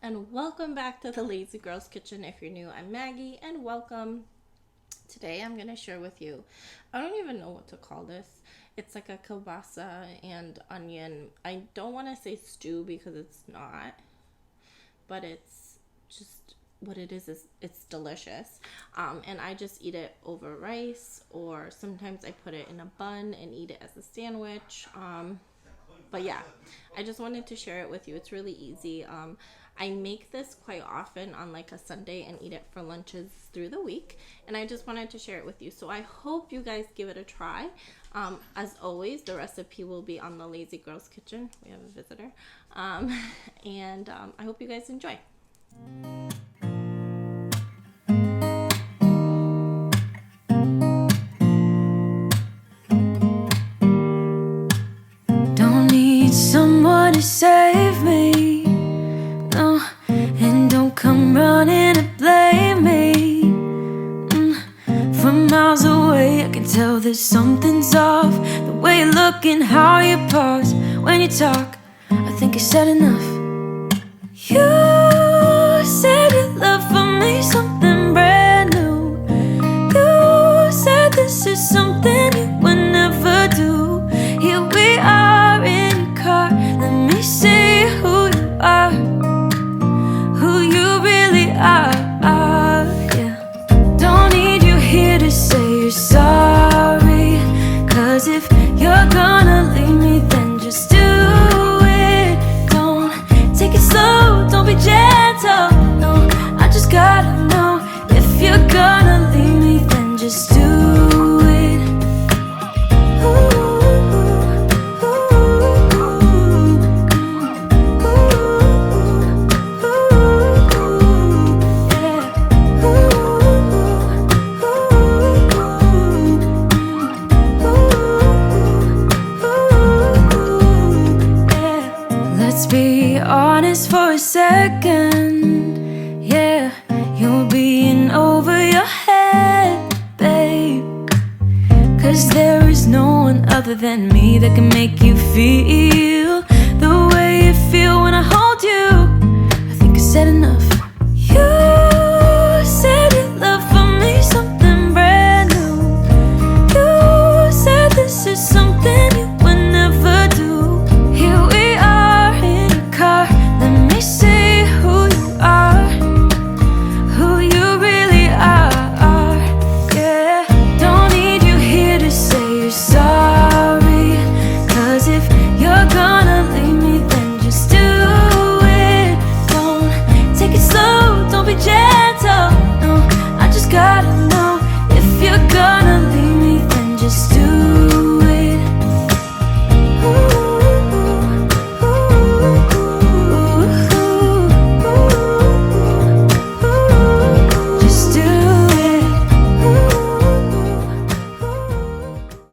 and welcome back to the Lazy Girl's Kitchen. If you're new, I'm Maggie and welcome. Today I'm going to share with you, I don't even know what to call this. It's like a kielbasa and onion. I don't want to say stew because it's not, but it's just what it is it's delicious. And I just eat it over rice, or sometimes I put it in a bun and eat it as a sandwich. But yeah, I just wanted to share it with you. It's really easy. I make this quite often on like a Sunday and eat it for lunches through the week. And I just wanted to share it with you. So I hope you guys give it a try. As always, the recipe will be on the Lazy Girl's Kitchen. We have a visitor. And I hope you guys enjoy. Someone to save me, no, and don't come running to blame me. From miles away I can tell that something's off. The way you look and how you pause when you talk, I think I said enough. You said your love for me something brand new. You said this is something you would never do. Here we are in let me see who you are, who you really are, yeah. Don't need you here to say you're sorry, 'cause if you're gonna leave me, then just do it. Don't take it slow, don't be gentle, no, I just gotta know. If you're gonna leave me, then just do it. Be honest for a second, yeah. You're being over your head, babe, 'cause there is no one other than me that can make you feel the way you feel when I hold you. I think I said enough. You said your love for me something brand new. You said this is something you would never do. Here we are in a car, let me see who you are, who you really are, yeah. Don't need you here to say you're sorry, 'cause if you're gonna leave me, then just do it. Don't take it slow, don't be gentle, no, I just gotta know. If you're gonna leave me, then just do it.